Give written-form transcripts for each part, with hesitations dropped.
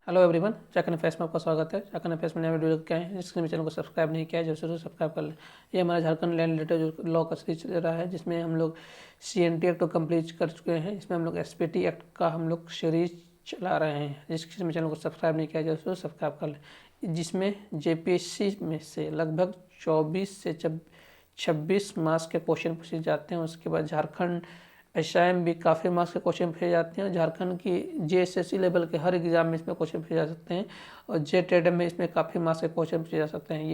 Hello everyone, Chakan face में आपका स्वागत है। चाकन फेस में नया वीडियो क्या है, जिसने भी चैनल को सब्सक्राइब नहीं किया है जरूर सब्सक्राइब कर लें। ये हमारा झारखंड लैंड रिलेटेड जो लॉ का सीरीज चल रहा है, जिसमें हम लोग CNT एक्ट को कंप्लीट कर चुके हैं। इसमें हम लोग SPT एक्ट का हम लोग सीरीज चला रहे हैं। जिस किसी भी चैनल को सब्सक्राइब नहीं किया है जरूर सब्सक्राइब कर लें। जिसमें JPSC में से लगभग 24 से 26 मार्क्स के क्वेश्चन पूछे जाते हैं। उसके बाद झारखंड SIM भी काफ़ी मार्क्स के क्वेश्चन पूछे जाते हैं। झारखंड की JSSC लेवल के हर एग्जाम में इसमें क्वेश्चन पूछे जा सकते हैं और JTED में इसमें काफ़ी मार्क्स के क्वेश्चन पूछे जा सकते हैं।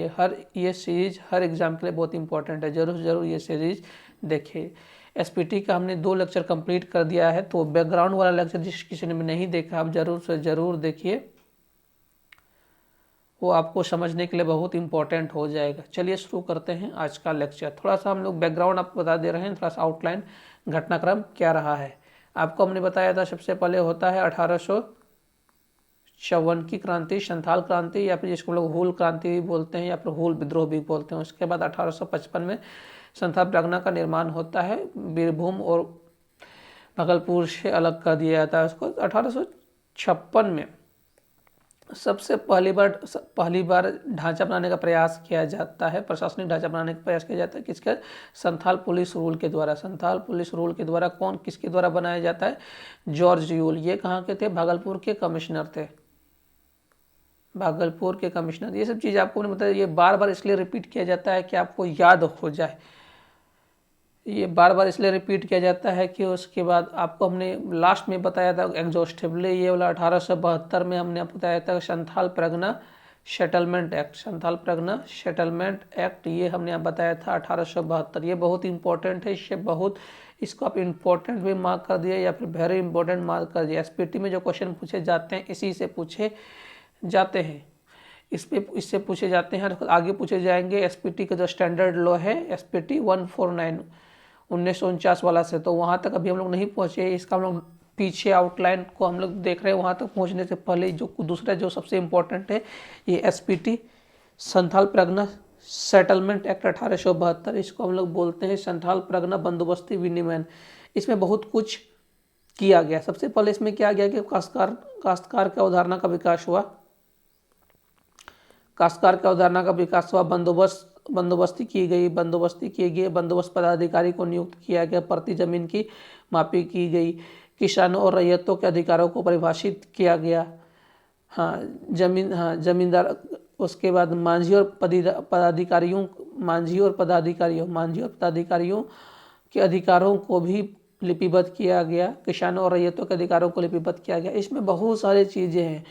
ये सीरीज हर एग्जाम के लिए बहुत इंपॉर्टेंट है। जरूर ये सीरीज देखिए। SPT का हमने 2 लेक्चर कंप्लीट कर दिया है, तो बैकग्राउंड वाला लेक्चर जिस किसी ने भी नहीं देखा आप जरूर से ज़रूर देखिए, वो आपको समझने के लिए बहुत इंपॉर्टेंट हो जाएगा। चलिए शुरू करते हैं आज का लेक्चर। थोड़ा सा हम लोग बैकग्राउंड आपको बता दे रहे हैं, थोड़ा सा आउटलाइन घटनाक्रम क्या रहा है। आपको हमने बताया था सबसे पहले होता है 1854 की क्रांति, संथाल क्रांति, या फिर जिसको लोग हूल क्रांति भी बोलते हैं या फिर हूल विद्रोह भी बोलते हैं। उसके बाद 1855 में संथाल परगना का निर्माण होता है। बीरभूम और भागलपुर से अलग कर दिया जाता है उसको। 1856 में सबसे पहली बार ढांचा बनाने का प्रयास किया जाता है, प्रशासनिक ढांचा बनाने का प्रयास किया जाता है। किसके? संथाल पुलिस रूल के द्वारा। संथाल पुलिस रूल के द्वारा कौन किसके द्वारा बनाया जाता है? George Yule. ये कहाँ के थे? भागलपुर के कमिश्नर थे। भागलपुर के कमिश्नर। ये सब चीज़ आपको नहीं बताया, ये बार बार इसलिए रिपीट किया जाता है कि आपको याद हो जाए। ये बार बार इसलिए रिपीट किया जाता है कि उसके बाद आपको हमने लास्ट में बताया था एग्जॉस्टिवली, ये वाला 1872 में हमने आपको बताया था Santhal Pargana settlement act. Santhal Pargana settlement act ये हमने आप बताया था 1872। ये बहुत इंपॉर्टेंट है, इसको आप इंपॉर्टेंट भी मार्क कर दिए या फिर वेरी इंपॉर्टेंट मार्क कर दिए। SPT में जो क्वेश्चन पूछे जाते हैं इसी से पूछे जाते हैं, इससे पूछे जाते हैं। आगे पूछे जाएंगे SPT का जो स्टैंडर्ड लॉ है SPT 149 1949 वाला से, तो वहाँ तक अभी हम लोग नहीं पहुँचे। इसका हम लोग पीछे आउटलाइन को हम लोग देख रहे हैं। वहाँ तक पहुँचने से पहले जो दूसरा जो सबसे इम्पोर्टेंट है ये SPT Santhal Pargana settlement act 1872। इसको हम लोग बोलते हैं संथाल परगना बंदोबस्ती विनिमय। इसमें बहुत कुछ किया गया। सबसे पहले इसमें क्या गया कि काश्तकार की अवधारणा का विकास हुआ। काश्तकार की अवधारणा का विकास हुआ। बंदोबस्ती की गई। बंदोबस्त पदाधिकारी को नियुक्त किया गया। प्रति जमीन की मापी की गई। किसानों और रैयतों के अधिकारों को परिभाषित किया गया। जमींदार। उसके बाद मांझी और पदाधिकारियों के अधिकारों को भी लिपिबद्ध किया गया। किसानों और रैयतों के अधिकारों को लिपिबद्ध किया गया। इसमें बहुत सारी चीज़ें हैं।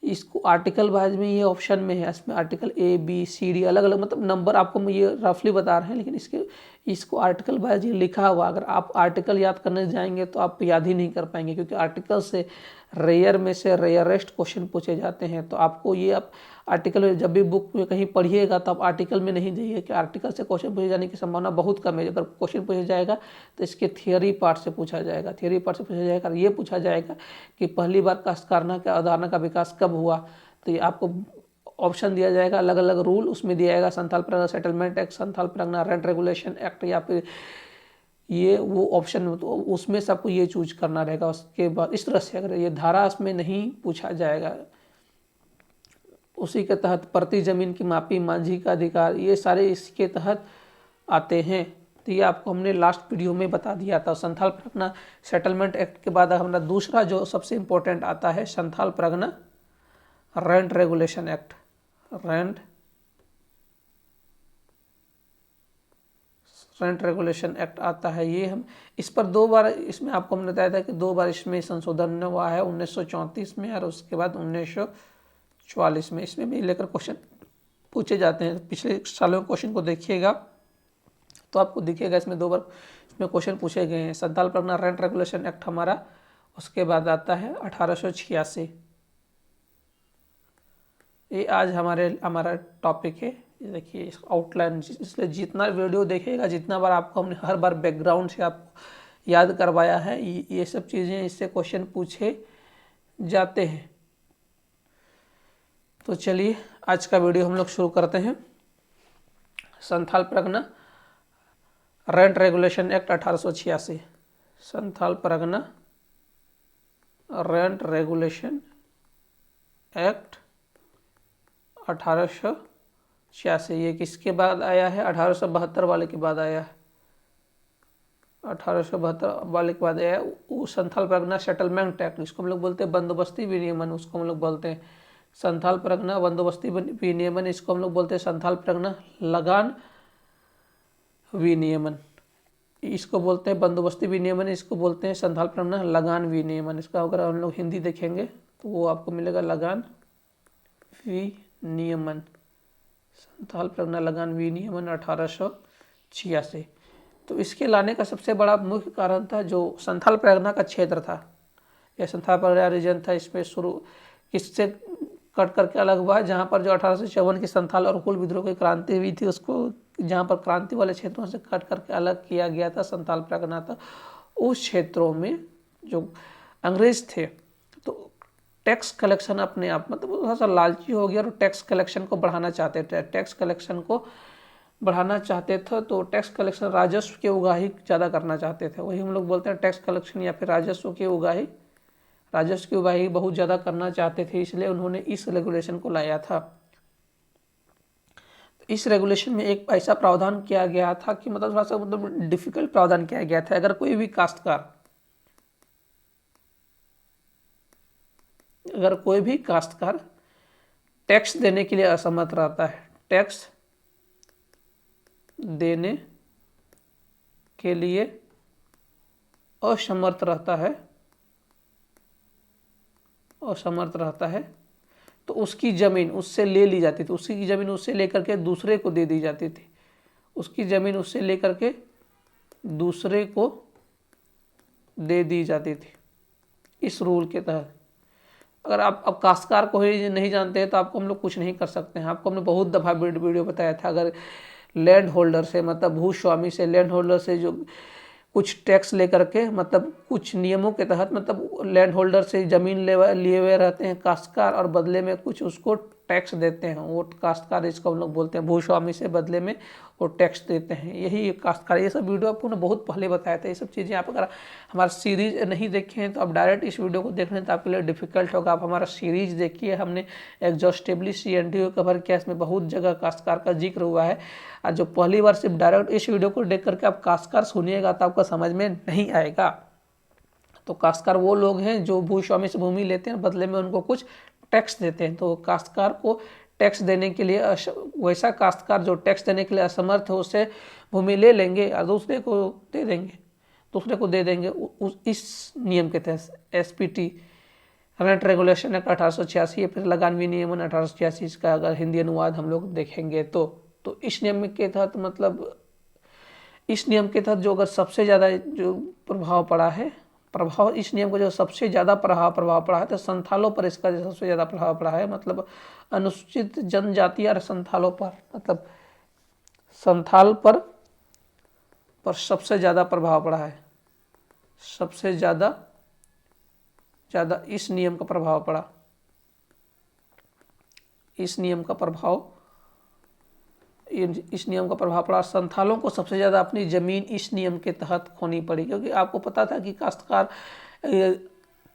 इसको आर्टिकल वाइज में ये ऑप्शन में है। इसमें आर्टिकल ABCD अलग अलग, मतलब नंबर आपको ये रफली बता रहे हैं, लेकिन इसको आर्टिकल वाइज ये लिखा हुआ। अगर आप आर्टिकल याद करने जाएंगे तो आप याद ही नहीं कर पाएंगे, क्योंकि आर्टिकल से रेयर में से रेयरेस्ट क्वेश्चन पूछे जाते हैं। तो आपको ये आप आर्टिकल जब भी बुक में कहीं पढ़िएगा तो आप आर्टिकल में नहीं जाइए, कि आर्टिकल से क्वेश्चन पूछे जाने की संभावना बहुत कम है। अगर क्वेश्चन पूछा जाएगा तो इसके थियोरी पार्ट से पूछा जाएगा। ये पूछा जाएगा कि पहली बार काश्तकार की अवधारणा का विकास कब हुआ। तो ये आपको ऑप्शन दिया जाएगा, अलग अलग रूल उसमें दिया जाएगा। Santhal Pargana settlement act, Santhal Pargana rent regulation act, या फिर ये वो ऑप्शन, तो उसमें से आपको ये चूज करना रहेगा। उसके बाद इस तरह से अगर ये धारा इसमें नहीं पूछा जाएगा, उसी के तहत प्रति जमीन की मापी, मांझी का अधिकार, ये सारे इसके तहत आते हैं। तो ये आपको हमने लास्ट वीडियो में बता दिया था। संथाल परगना सेटलमेंट एक्ट के बाद हमारा दूसरा जो सबसे इम्पोर्टेंट आता है Santhal Pargana rent regulation act. Rent regulation act आता है। ये हम इस पर 2 बार, इसमें आपको हमने बताया था कि 2 बार इसमें संशोधन हुआ है, 1934 में और उसके बाद 1944 में। इसमें भी लेकर क्वेश्चन पूछे जाते हैं। पिछले सालों के क्वेश्चन को देखिएगा तो आपको दिखेगा इसमें 2 बार इसमें क्वेश्चन पूछे गए हैं। Santhal Pargana rent regulation act हमारा, उसके बाद आता है 1886। ये आज हमारा टॉपिक है। ये देखिए इस आउटलाइन, इसलिए जितना वीडियो देखेगा, जितना बार आपको हमने हर बार बैकग्राउंड से आपको याद करवाया है, ये सब चीज़ें इससे क्वेश्चन पूछे जाते हैं। तो चलिए आज का वीडियो हम लोग शुरू करते हैं। Santhal Pargana rent regulation act 1886। Santhal Pargana rent regulation act 1886, ये किसके बाद आया है? 1872 वाले के बाद आया है। 1872 वाले के बाद आया वो संथाल परगना सेटलमेंट एक्ट, इसको हम लोग बोलते हैं बंदोबस्ती विनियमन, उसको हम लोग बोलते हैं संथाल परगना बंदोबस्ती विनियमन, इसको हम लोग बोलते हैं संथाल परगना लगान विनियमन, इसको बोलते हैं बंदोबस्ती विनियमन, इसको बोलते हैं संथाल परगना लगान विनियमन। इसका अगर हम लोग हिंदी देखेंगे तो वो आपको मिलेगा लगान विनियमन, संथाल परगना लगान विनियमन 1886। तो इसके लाने का सबसे बड़ा मुख्य कारण था जो संथाल परगना का क्षेत्र था, यह संथाल परगना रीजन था, इसमें शुरू किससे कट करके अलग हुआ है, जहाँ पर जो 1854 की संथाल और हुल विद्रोह की क्रांति हुई थी, उसको जहाँ पर क्रांति वाले क्षेत्रों से कट करके अलग किया गया था, संथाल परगना था। उस क्षेत्रों में जो अंग्रेज थे तो टैक्स कलेक्शन अपने आप मतलब थोड़ा सा लालची हो गया और टैक्स कलेक्शन को बढ़ाना चाहते थे, टैक्स कलेक्शन को बढ़ाना चाहते थे, तो टैक्स कलेक्शन राजस्व की उगाही ज़्यादा करना चाहते थे, वही हम लोग बोलते हैं टैक्स कलेक्शन या फिर राजस्व की उगाही, राजस्व की उगाही बहुत ज़्यादा करना चाहते थे, इसलिए उन्होंने इस रेगुलेशन को लाया था। इस रेगुलेशन में एक ऐसा प्रावधान किया गया था कि मतलब थोड़ा सा मतलब डिफिकल्ट प्रावधान किया गया था, अगर कोई भी काश्तकार टैक्स देने के लिए असमर्थ रहता है, टैक्स देने के लिए असमर्थ रहता है तो उसकी ज़मीन उससे ले ली जाती थी, उसकी ज़मीन उससे लेकर के दूसरे को दे दी जाती थी, उसकी ज़मीन उससे लेकर के दूसरे को दे दी जाती थी इस रूल के तहत। अगर आप अब काश्तकार को ही नहीं जानते हैं तो आपको हम लोग कुछ नहीं कर सकते हैं। आपको हमने बहुत दफ़ा वीडियो बताया था, अगर लैंड होल्डर से मतलब भूस्वामी से लैंड होल्डर से जो कुछ टैक्स लेकर के मतलब कुछ नियमों के तहत मतलब लैंड होल्डर से ज़मीन लिए हुए रहते हैं काश्तकार और बदले में कुछ उसको टैक्स देते हैं, वो काश्तकार इसको हम लोग बोलते हैं भूस्वामी से बदले में वो टैक्स देते हैं, यही काश्तकार। ये सब वीडियो आपको ना बहुत पहले बताया था, ये सब चीज़ें आप अगर हमारा सीरीज नहीं देखे हैं तो आप डायरेक्ट इस वीडियो को देख लें तो आपके लिए डिफिकल्ट होगा। आप हमारा सीरीज देखिए, हमने एग्जॉस्टिवली CNTO कवर किया, इसमें बहुत जगह काश्तकार का जिक्र हुआ है। और जो पहली बार सिर्फ डायरेक्ट इस वीडियो को देख करके आप काश्तकार सुनिएगा तो आपको समझ में नहीं आएगा। तो काश्तकार वो लोग हैं जो भूस्वामी से भूमि लेते हैं, बदले में उनको कुछ टैक्स देते हैं। तो काश्तकार को टैक्स देने के लिए वैसा काश्तकार जो टैक्स देने के लिए असमर्थ है उससे भूमि ले लेंगे और दूसरे को दे देंगे इस नियम के तहत SPT रेंट रेगुलेशन एक्ट 1886 फिर लगान विनियमन 1886 इसका अगर हिंदी अनुवाद हम लोग देखेंगे तो इस नियम के तहत मतलब इस नियम के तहत जो अगर सबसे ज़्यादा जो प्रभाव पड़ा है, इस नियम को जो सबसे ज़्यादा प्रभाव पड़ा है तो संथालों पर इसका जो सबसे ज़्यादा प्रभाव पड़ा है, मतलब अनुसूचित जनजाति और संथालों पर, मतलब संथाल पर सबसे ज़्यादा प्रभाव पड़ा है, सबसे ज़्यादा इस नियम का प्रभाव पड़ा, इस नियम का प्रभाव पड़ा। संथालों को सबसे ज़्यादा अपनी ज़मीन इस नियम के तहत खोनी पड़ी, क्योंकि आपको पता था कि काश्तकार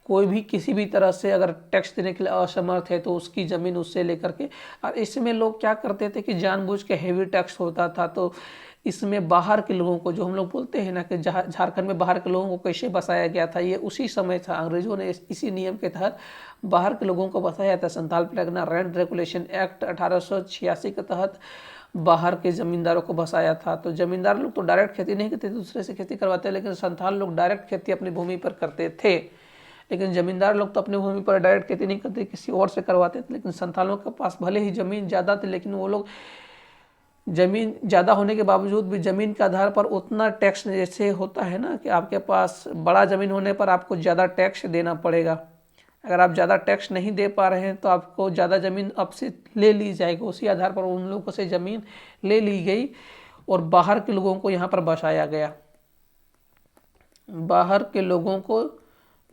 कोई भी किसी भी तरह से अगर टैक्स देने के लिए असमर्थ है तो उसकी ज़मीन उससे लेकर के, और इसमें लोग क्या करते थे कि जानबूझ के हेवी टैक्स होता था, तो इसमें बाहर के लोगों को, जो हम लोग बोलते हैं ना कि झारखंड में बाहर के लोगों को कैसे बसाया गया था, ये उसी समय था। अंग्रेजों ने इसी नियम के तहत बाहर के लोगों को बसाया था। Santhal Pargana rent regulation act 1886 के तहत बाहर के ज़मींदारों को बसाया था। तो ज़मींदार लोग तो डायरेक्ट खेती नहीं करते, दूसरे से खेती करवाते, लेकिन संथाल लोग डायरेक्ट खेती अपनी भूमि पर करते थे। लेकिन ज़मींदार लोग तो अपनी भूमि पर डायरेक्ट खेती नहीं करते, किसी और से करवाते थे। लेकिन संथालों के पास भले ही ज़मीन ज़्यादा थी, लेकिन वो लोग ज़मीन ज़्यादा होने के बावजूद भी ज़मीन के आधार पर उतना टैक्स, जैसे होता है ना कि आपके पास बड़ा ज़मीन होने पर आपको ज़्यादा टैक्स देना पड़ेगा, अगर आप ज़्यादा टैक्स नहीं दे पा रहे हैं तो आपको ज़्यादा ज़मीन आपसे ले ली जाएगी। उसी आधार पर उन लोगों से ज़मीन ले ली गई और बाहर के लोगों को यहाँ पर बसाया गया, बाहर के लोगों को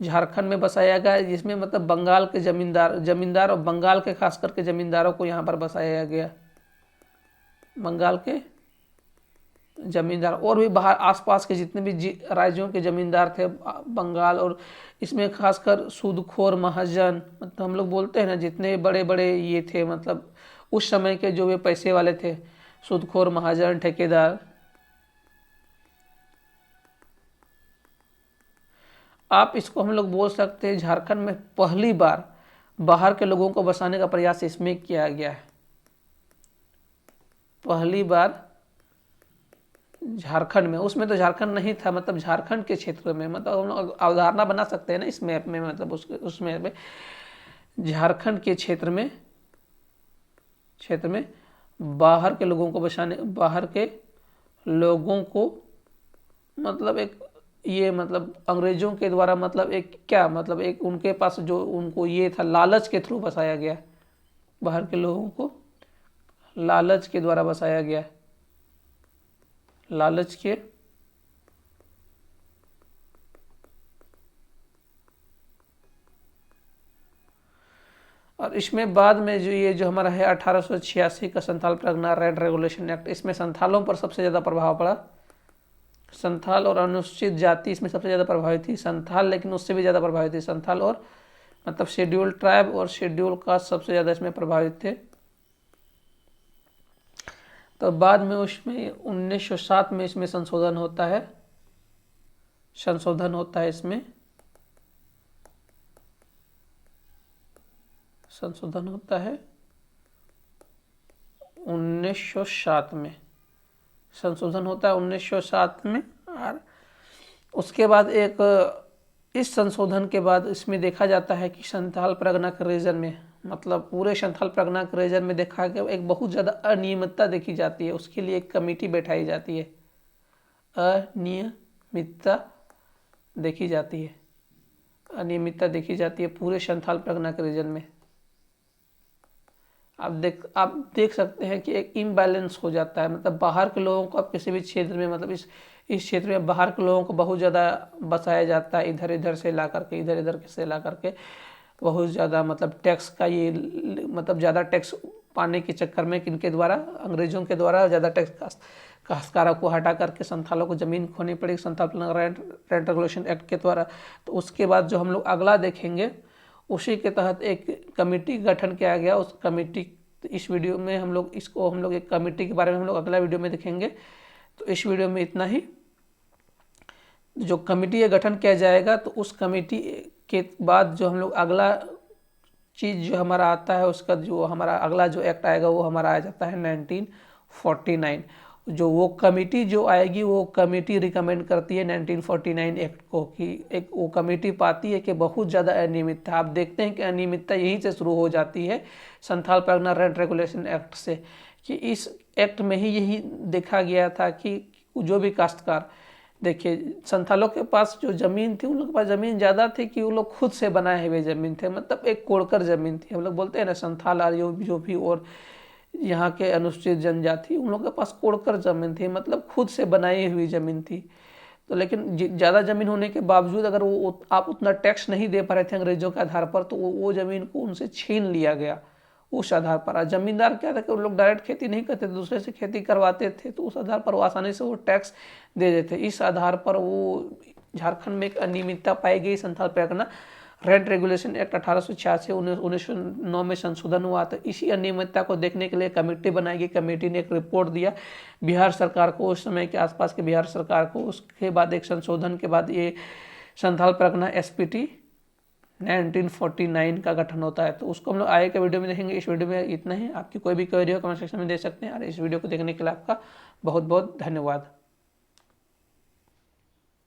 झारखंड में बसाया गया, जिसमें मतलब बंगाल के ज़मींदार और बंगाल के खास करके ज़मींदारों को यहाँ पर बसाया गया, बंगाल के जमींदार और भी बाहर आसपास के जितने भी राज्यों के जमींदार थे बंगाल, और इसमें खासकर सूदखोर महाजन, मतलब हम लोग बोलते हैं ना जितने बड़े बड़े ये थे, मतलब उस समय के जो वे पैसे वाले थे, सूदखोर महाजन ठेकेदार। आप इसको हम लोग बोल सकते हैं झारखंड में पहली बार बाहर के लोगों को बसाने का प्रयास इसमें किया गया है। पहली बार झारखंड में, उसमें तो झारखंड नहीं था, मतलब झारखंड के क्षेत्र में, मतलब हम लोग अवधारणा बना सकते हैं ना इस मैप में, मतलब उस मैप में झारखंड के क्षेत्र में बाहर के लोगों को बसाने, बाहर के लोगों को मतलब एक ये मतलब अंग्रेजों के द्वारा, मतलब एक क्या, मतलब एक उनके पास जो उनको ये था लालच के थ्रू बसाया गया, बाहर के लोगों को लालच के द्वारा बसाया गया, लालच के और इसमें बाद में जो ये जो हमारा है 1886 का Santhal Pargana red regulation act, इसमें संथालों पर सबसे ज़्यादा प्रभाव पड़ा। संथाल और अनुसूचित जाति इसमें सबसे ज़्यादा प्रभावित थी, संथाल लेकिन उससे भी ज़्यादा प्रभावित थी, संथाल और मतलब शेड्यूल ट्राइब और शेड्यूल कास्ट सबसे ज़्यादा इसमें प्रभावित थे। तो बाद में उसमें 1907 में इसमें संशोधन होता है, इसमें संशोधन होता है 1907 में, संशोधन होता है 1907 में। और उसके बाद एक इस संशोधन के बाद इसमें देखा जाता है कि संथाल परगना के रीजन में, मतलब पूरे संथाल परगना के रीजन में देखा गया एक बहुत ज़्यादा अनियमितता देखी जाती है। उसके लिए एक कमेटी बैठाई जाती है, अनियमितता देखी जाती है, अनियमितता देखी जाती है पूरे संथाल परगना के रीजन में। आप देख सकते हैं कि एक इम्बैलेंस हो जाता है, मतलब बाहर के लोगों को आप किसी भी क्षेत्र में, मतलब इस क्षेत्र में बाहर के लोगों को बहुत ज़्यादा बसाया जाता है, इधर इधर से ला करके, इधर इधर से ला करके बहुत ज़्यादा, मतलब टैक्स का ये, मतलब ज़्यादा टैक्स पाने के चक्कर में किनके द्वारा, अंग्रेजों के द्वारा ज़्यादा टैक्स काश्तकारों को हटा करके संथालों को ज़मीन खोनी पड़ी संथाल रेंट रेगुलेशन एक्ट के द्वारा। तो उसके बाद जो हम लोग अगला देखेंगे उसी के तहत एक कमेटी गठन किया गया। उस कमेटी, इस वीडियो में हम लोग एक कमेटी के बारे में हम लोग अगला वीडियो में देखेंगे। तो इस वीडियो में इतना ही। जो कमेटी का गठन किया जाएगा तो उस कमेटी के बाद जो हम लोग अगला चीज़ जो हमारा आता है, उसका जो हमारा अगला जो एक्ट आएगा वो हमारा आ जाता है 1949। जो वो कमेटी जो आएगी वो कमेटी रिकमेंड करती है 1949 एक्ट को, कि एक वो कमेटी पाती है कि बहुत ज़्यादा अनियमितता, आप देखते हैं कि अनियमितता यहीं से शुरू हो जाती है Santhal Pargana rent regulation act से, कि इस एक्ट में ही यही देखा गया था कि जो भी काश्तकार, देखिए संथालों के पास जो ज़मीन थी, उन लोगों के पास ज़मीन ज़्यादा थी कि वो लोग खुद से बनाए हुए ज़मीन थे, मतलब एक कोड़कर ज़मीन थी। हम लोग बोलते हैं ना संथाल और जो भी और यहाँ के अनुसूचित जनजाति, उन लोगों के पास कोड़कर ज़मीन थी, मतलब खुद से बनाई हुई ज़मीन थी। तो लेकिन ज़्यादा ज़मीन होने के बावजूद अगर वो आप उतना टैक्स नहीं दे पा रहे थे अंग्रेज़ों के आधार पर, तो वो ज़मीन को उनसे छीन लिया गया उस आधार पर। जमींदार क्या था कि उन लोग डायरेक्ट खेती नहीं करते थे, दूसरे से खेती करवाते थे, तो उस आधार पर वो आसानी से वो टैक्स दे देते। इस आधार पर वो झारखंड में एक अनियमितता पाई गई। Santhal Pargana rent regulation act 1886 1909 में संशोधन हुआ था। इसी अनियमितता को देखने के लिए कमेटी बनाई गई। कमेटी ने एक रिपोर्ट दिया बिहार सरकार को, उस समय के आसपास के बिहार सरकार को। उसके बाद एक संशोधन के बाद ये संथाल परगना एसपीटी 1949 का गठन होता है। तो उसको हम लोग आगे के वीडियो में देखेंगे। इस वीडियो में इतना ही। आपकी कोई भी क्वेरी हो कमेंट सेक्शन में दे सकते हैं। और इस वीडियो को देखने के लिए आपका बहुत बहुत धन्यवाद।